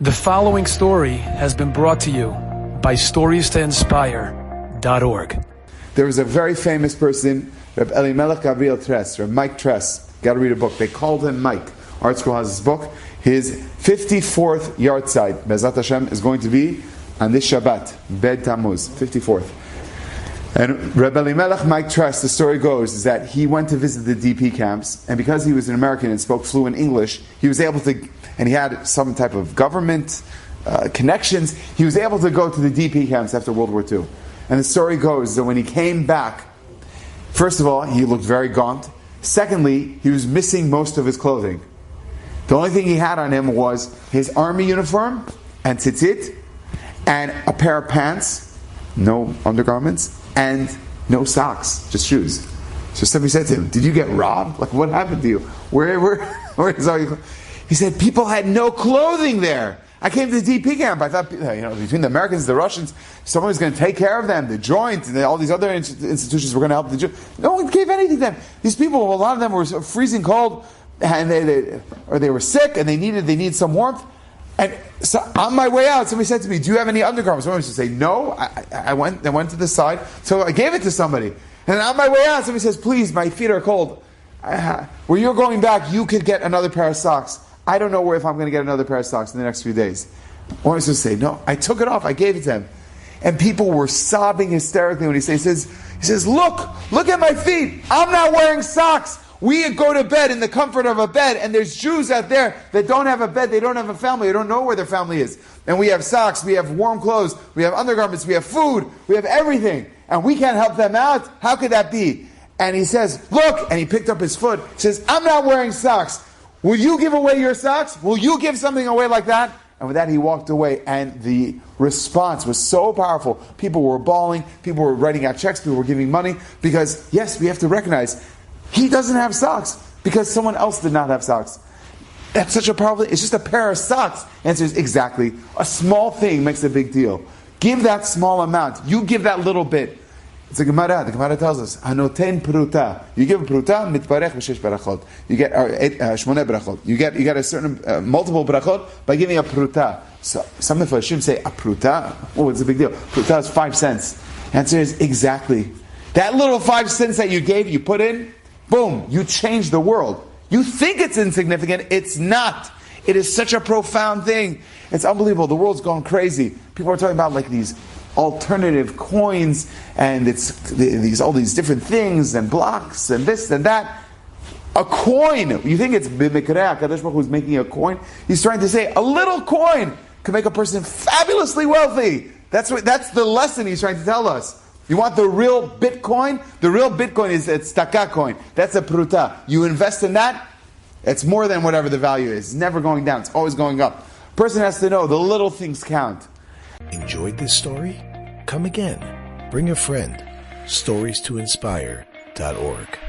The following story has been brought to you by StoriesToInspire.org. There was a very famous person, Reb Elimelech Gabriel Tress, or Mike Tress. Got to read a book. They called him Mike. Art School has his book. His 54th yahrzeit, Be'ezrat Hashem, is going to be on this Shabbat, Bed Tammuz, 54th. And Reb Elimelech Mike Tress, the story goes, is that he went to visit the DP camps, and because he was an American and spoke fluent English, he was able to, and he had some type of government connections, he was able to go to the DP camps after World War II. And the story goes that when he came back, first of all, he looked very gaunt. Secondly, he was missing most of his clothing. The only thing he had on him was his army uniform and tzitzit, and a pair of pants, no undergarments, and no socks, just shoes. So somebody said to him, "Did you get robbed? Like, what happened to you? Where is all your?" He said, "People had no clothing there. I came to the DP camp. I thought, between the Americans and the Russians, someone was going to take care of them. The Joint and all these other institutions were going to help the Jews. No one gave anything to them. These people, a lot of them were freezing cold, and they were sick, and they needed some warmth." And so on my way out, somebody said to me, "Do you have any undergarments?" Somebody used to say, "No." I went to the side, so I gave it to somebody. And on my way out, somebody says, "Please, my feet are cold. Where you're going back, you could get another pair of socks. I don't know if I'm going to get another pair of socks in the next few days." Or I used to say, "No, I took it off. I gave it to him." And people were sobbing hysterically when he says, look at my feet. I'm not wearing socks. We go to bed in the comfort of a bed, and there's Jews out there that don't have a bed, they don't have a family, they don't know where their family is. And we have socks, we have warm clothes, we have undergarments, we have food, we have everything. And we can't help them out? How could that be? And he says, "Look," and he picked up his foot, he says, "I'm not wearing socks. Will you give away your socks? Will you give something away like that?" And with that, he walked away, and the response was so powerful. People were bawling, people were writing out checks, people were giving money, because, yes, we have to recognize, he doesn't have socks because someone else did not have socks. That's such a powerful thing. It's just a pair of socks. Answer is exactly. A small thing makes a big deal. Give that small amount. You give that little bit. It's a Gemara. The Gemara tells us, "Hanoten pruta." You give a pruta, mitbarech v'shesh barachot. You get shmoneh barachot. You get a certain multiple barachot by giving a pruta. So some Mefarshim say a pruta. Oh, it's a big deal. Pruta is 5 cents. Answer is exactly. That little 5 cents that you gave, you put in, boom, you change the world. You think it's insignificant, it's not. It is such a profound thing. It's unbelievable. The world's gone crazy. People are talking about like these alternative coins, and it's all these different things, and blocks, and this and that. A coin, you think it's B'mikra, Kadosh Baruch Hu is making a coin? He's trying to say a little coin can make a person fabulously wealthy. That's the lesson he's trying to tell us. You want the real Bitcoin? The real Bitcoin is a tzedakah coin. That's a pruta. You invest in that, it's more than whatever the value is. It's never going down. It's always going up. Person has to know the little things count. Enjoyed this story? Come again. Bring a friend. StoriesToInspire.org